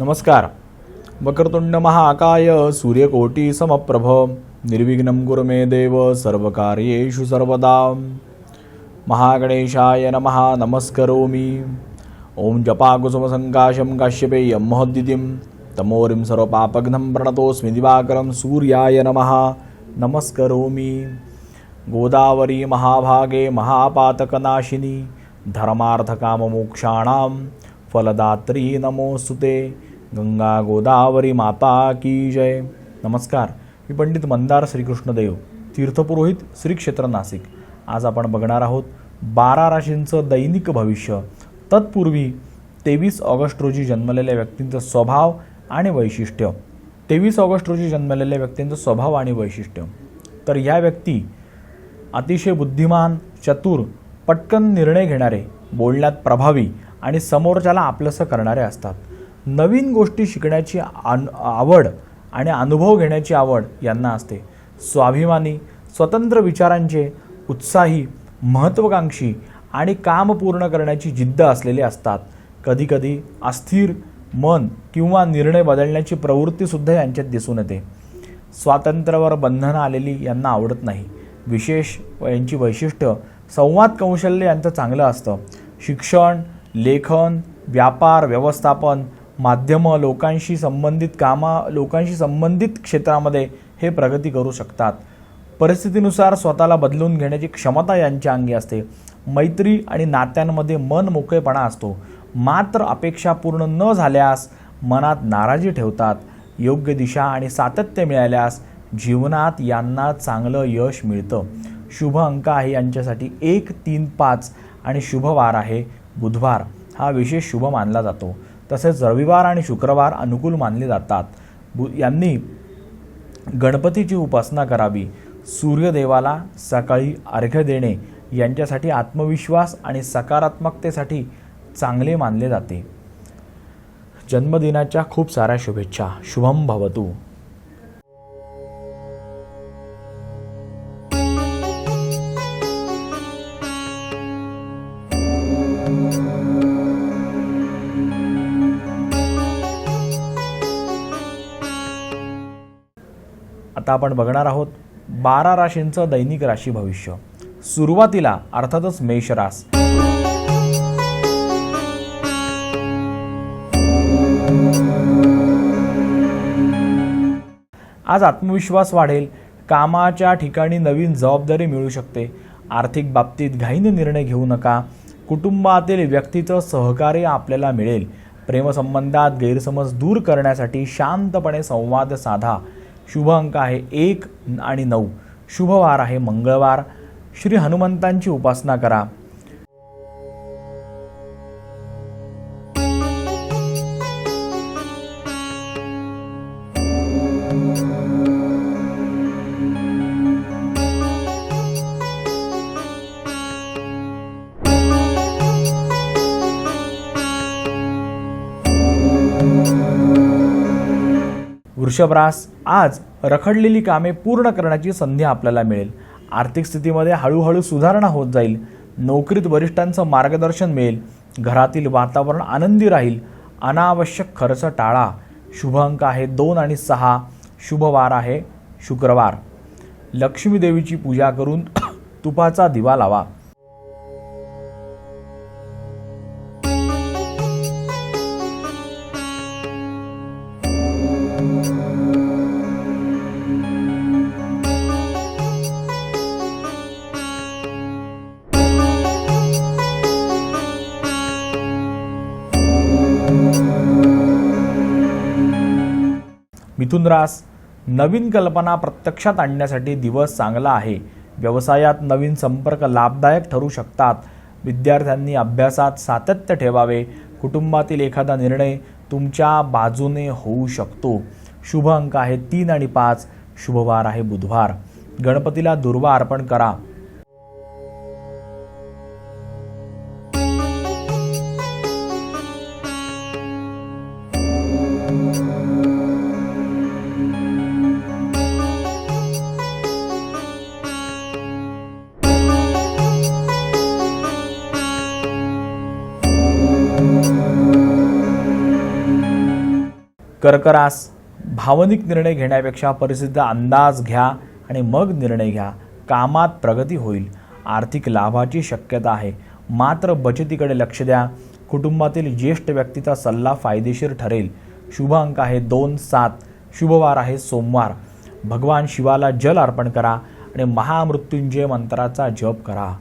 नमस्कार. वक्रतुंड महाकाय सूर्यकोटी समप्रभ निर्विघ्नं कुरु मे देव सर्वकार्येषु सर्वदा. महागणेशाय नमः. नमस्करोमि. ओम जपाकुसुमसङ्काशं काश्यपेयं महद्दितिं तमोरिं सर्वपापघ्नं प्रणतोऽस्मि दिवाकरं सूर्याय नमः. नमस्करोमि. गोदावरी महाभागे महापातकनाशिनी धर्मार्थकाममोक्षाणां फलदात्री नमोस्तुते. गंगा गोदावरी माता की जय. नमस्कार. मी पंडित मंदार श्रीकृष्णदेव, तीर्थपुरोहित श्री क्षेत्र नाशिक. आज आपण बघणार आहोत 12 राशींचं दैनिक भविष्य. तत्पूर्वी 23 ऑगस्ट रोजी जन्मलेल्या व्यक्तींचा स्वभाव आणि वैशिष्ट्य. 23 ऑगस्ट रोजी जन्मलेल्या व्यक्तींचा स्वभाव आणि वैशिष्ट्य. तर या व्यक्ती अतिशय बुद्धिमान, चतुर, पटकन निर्णय घेणारे, बोलण्यात प्रभावी आणि समोरच्याला आपलंसं करणारे असतात. नवीन गोष्टी शिकण्याची आवड आणि अनुभव घेण्याची आवड यांना असते. स्वाभिमानी, स्वतंत्र विचारांचे, उत्साही, महत्त्वाकांक्षी आणि काम पूर्ण करण्याची जिद्द असलेले असतात. कधीकधी अस्थिर मन किंवा निर्णय बदलण्याची प्रवृत्तीसुद्धा यांच्यात दिसून येते. स्वातंत्र्यावर बंधनं आलेली यांना आवडत नाही. विशेष यांची वैशिष्ट्य संवाद कौशल्य यांचं चांगलं असतं. शिक्षण, लेखन, व्यापार, व्यवस्थापन, माध्यमं, लोकांशी संबंधित क्षेत्रामध्ये हे प्रगती करू शकतात. परिस्थितीनुसार स्वतःला बदलून घेण्याची क्षमता यांच्या अंगी असते. मैत्री आणि नात्यांमध्ये मन मोकळेपणा असतो. मात्र अपेक्षा पूर्ण न झाल्यास मनात नाराजी ठेवतात. योग्य दिशा आणि सातत्य मिळाल्यास जीवनात यांना चांगलं यश मिळतं. शुभ अंक आहे यांच्यासाठी 1, 3, 5 आणि शुभ वार आहे बुधवार. हा विशेष शुभ मानला जातो. तसेच रविवार आणि शुक्रवार अनुकूल मानले जातात. यांनी गणपतीची उपासना करावी. सूर्यदेवाला सकाळी अर्घ्य देणे यांच्यासाठी आत्मविश्वास आणि सकारात्मकतेसाठी चांगले मानले जाते. जन्मदिनाच्या खूप साऱ्या शुभेच्छा. शुभम भवतु. आता आपण बघणार आहोत 12 राशींचं दैनिक राशी भविष्य. सुरुवातीला अर्थातच मेष रास. आज आत्मविश्वास वाढेल. कामाच्या ठिकाणी नवीन जबाबदारी मिळू शकते. आर्थिक बाबतीत घाईने निर्णय घेऊ नका. कुटुंबातील व्यक्तीचं सहकार्य आपल्याला मिळेल. प्रेमसंबंधात गैरसमज दूर करण्यासाठी शांतपणे संवाद साधा. शुभ अंक आहे 1 आणि 9. शुभ वार आहे मंगळवार. श्री हनुमंतांची उपासना करा. वृषभ रास. आज रखडलेली कामे पूर्ण करण्याची संधी आपल्याला मिळेल. आर्थिक स्थितीमध्ये हळूहळू सुधारणा होत जाईल. नोकरीत वरिष्ठांचं मार्गदर्शन मिळेल. घरातील वातावरण आनंदी राहील. अनावश्यक खर्च टाळा. शुभ अंक आहे 2 आणि 6. शुभ वार आहे शुक्रवार. लक्ष्मी देवीची पूजा करून तुपाचा दिवा लावा. मिथुन रास. नवीन कल्पना प्रत्यक्षात आणण्यासाठी दिवस चांगला आहे. व्यवसायात नवीन संपर्क लाभदायक ठरू शकतात. विद्यार्थ्यांनी अभ्यासात सातत्य ठेवावे. कुटुंबातील एखादा निर्णय तुमच्या बाजूने होऊ शकतो. शुभ अंक आहे 3 आणि 5. शुभ वार आहे बुधवार. गणपतीला दुर्वा अर्पण करा. कर्क रास, भावनिक निर्णय घेण्यापेक्षा परिस्थितीचा अंदाज घ्या आणि मग निर्णय घ्या. कामात प्रगती होईल. आर्थिक लाभाची शक्यता आहे, मात्र बचतीकडे लक्ष द्या. कुटुंबातील ज्येष्ठ व्यक्तीचा सल्ला फायदेशीर ठरेल. शुभ अंक आहे 2, 7. शुभवार आहे सोमवार. भगवान शिवाला जल अर्पण करा आणि महामृत्युंजय मंत्राचा जप करा.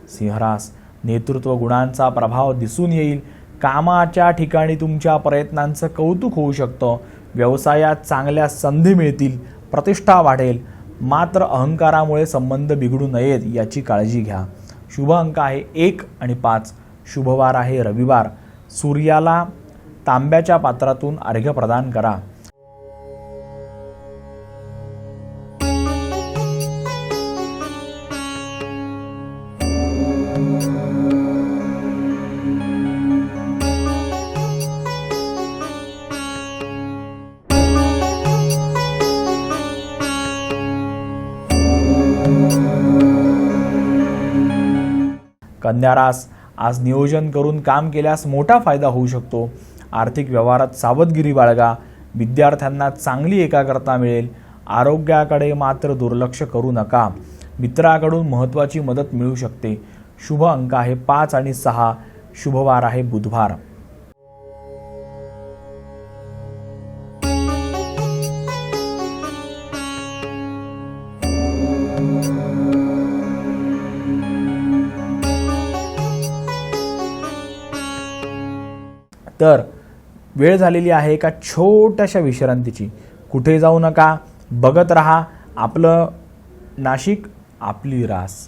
सिंहरास, नेतृत्व गुणांचा प्रभाव दिसून येईल. कामाच्या ठिकाणी तुमच्या प्रयत्नांचं कौतुक होऊ शकतं. व्यवसायात चांगल्या संधी मिळतील. प्रतिष्ठा वाढेल, मात्र अहंकारामुळे संबंध बिघडू नयेत याची काळजी घ्या. शुभ अंक आहे 1 आणि 5. शुभवार आहे रविवार. सूर्याला तांब्याच्या पात्रातून अर्घ्य प्रदान करा. कन्या रास, आज नियोजन करून काम केल्यास मोठा फायदा होऊ शकतो. आर्थिक व्यवहारात सावधगिरी बाळगा. विद्यार्थ्यांना चांगली एकाग्रता मिळेल. आरोग्याकडे मात्र दुर्लक्ष करू नका. मित्राकडून महत्त्वाची मदत मिळू शकते. शुभ अंक आहे 5 आणि 6. शुभवार आहे बुधवार. तर वेळ झालेली आहे एका छोट्याशा विश्रांतीची. कुठे जाऊ नका, बघत रहा आपलं नाशिक, आपली रास.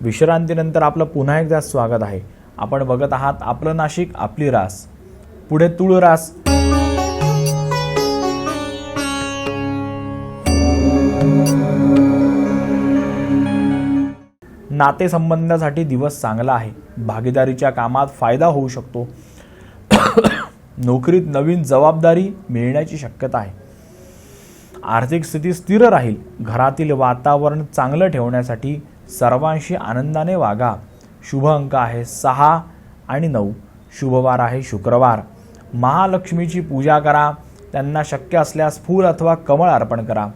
विश्रांतीनंतर आपलं पुन्हा एकदा स्वागत आहे. आपण बघत आहात आपलं नाशिक, आपली रास. पुढे तुळ रास. नातेसंबंधासाठी दिवस चांगला आहे. भागीदारीच्या कामात फायदा होऊ शकतो. नोकरीत नवीन जबाबदारी मिळण्याची शक्यता आहे. आर्थिक स्थिती स्थिर राहील. घरातील वातावरण चांगलं ठेवण्यासाठी सर्वांशी आनंदाने वागा. शुभ अंक आहे 6 आणि 9. शुभवार आहे शुक्रवार. महालक्ष्मीची पूजा करा. त्यांना शक्य असल्यास फूल अथवा कमळ अर्पण करा.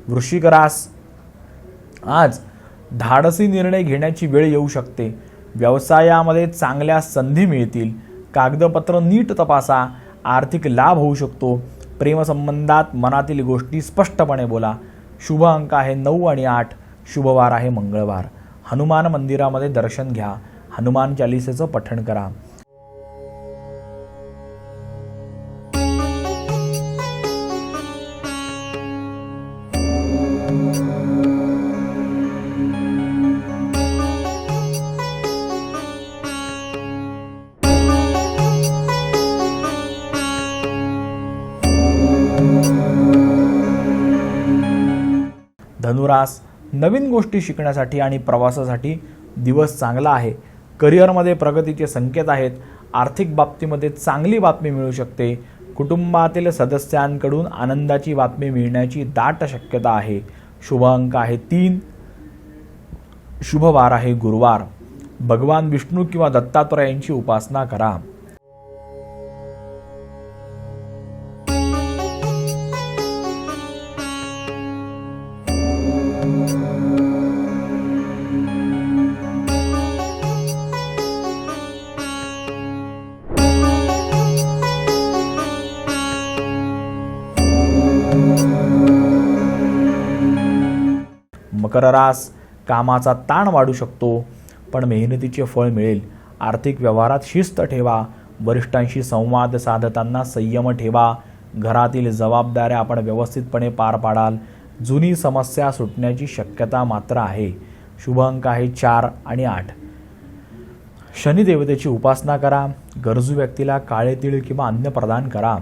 वृश्चिक रास, आज धाडसी निर्णय घेण्याची वेळ येऊ शकते. व्यवसायामध्ये चांगल्या संधी मिळतील. कागदपत्र नीट तपासा. आर्थिक लाभ होऊ शकतो. प्रेमसंबंधात मनातील गोष्टी स्पष्टपणे बोला. शुभ अंक आहे 9 आणि 8. शुभवार आहे मंगळवार. हनुमान मंदिरामध्ये दर्शन घ्या. हनुमान चालिसेचं पठण करा. धनुरास, नवीन गोष्टी शिकण्यासाठी आणि प्रवासासाठी दिवस चांगला आहे. करिअरमध्ये प्रगतीचे संकेत आहेत. आर्थिक बाबतीमध्ये चांगली बातमी मिळू शकते. कुटुंबातील सदस्यांकडून आनंदाची बातमी मिळण्याची दाट शक्यता आहे. शुभ अंक आहे 3. शुभवार आहे गुरुवार. भगवान विष्णू किंवा दत्तात्रयांची उपासना करा. मकर रास, कामाचा ताण वाढू शकतो पण मेहनतीचे फळ मिळेल. आर्थिक व्यवहारात शिस्त ठेवा. वरिष्ठांशी संवाद साधताना संयम ठेवा. घरातील जबाबदाऱ्या आपण व्यवस्थितपणे पार पाडाल. जुनी समस्या सुटण्याची शक्यता मात्र आहे. शुभ अंक आहे 4 आणि 8. शनिदेवतेची उपासना करा. गरजू व्यक्तीला काळे तीळ किंवा अन्न प्रदान करा.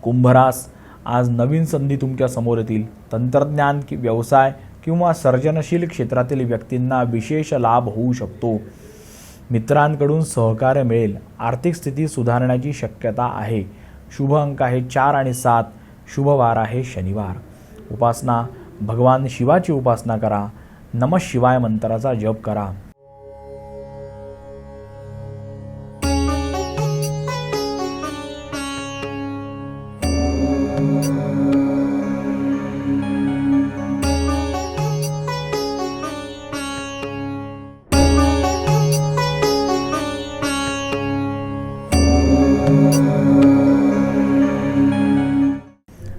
कुंभरास, आज नवीन संधी तुमच्या समोर येतील. तंत्रज्ञान व्यवसाय किंवा सर्जनशील क्षेत्रातील व्यक्तींना विशेष लाभ होऊ शकतो. मित्रांकडून सहकार्य मिळेल. आर्थिक स्थिती सुधारण्याची शक्यता आहे. शुभ अंक आहे 4 आणि 7. शुभ वार आहे शनिवार. उपासना, भगवान शिवाची उपासना करा. नमः शिवाय मंत्राचा जप करा.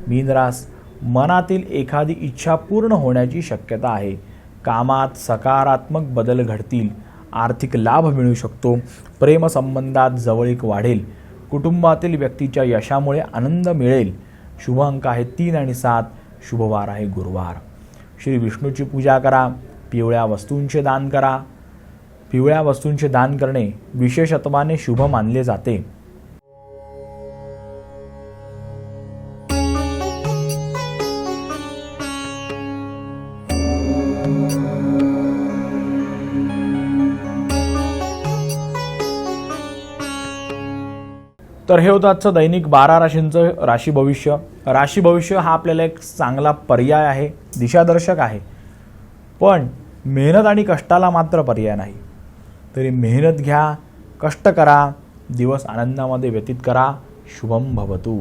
मीनरास, मनातील एखादी इच्छा पूर्ण होण्याची शक्यता आहे. कामात सकारात्मक बदल घडतील. आर्थिक लाभ मिळू शकतो. प्रेमसंबंधात जवळीक वाढेल. कुटुंबातील व्यक्तीच्या यशामुळे आनंद मिळेल. शुभ अंक आहे 3 आणि 7. शुभवार आहे गुरुवार. श्री विष्णूची पूजा करा. पिवळ्या वस्तूंचे दान करा. पिवळ्या वस्तूंचे दान करणे विशेषत्वाने शुभ मानले जाते. तर हे होतं आजचं दैनिक 12 राशींचं राशी भविष्य. राशी भविष्य हा आपल्याला एक चांगला पर्याय आहे, दिशादर्शक आहे. पण मेहनत आणि कष्टाला मात्र पर्याय नाही. तरी मेहनत घ्या, कष्ट करा, दिवस आनंदामध्ये व्यतीत करा. शुभम भवतु.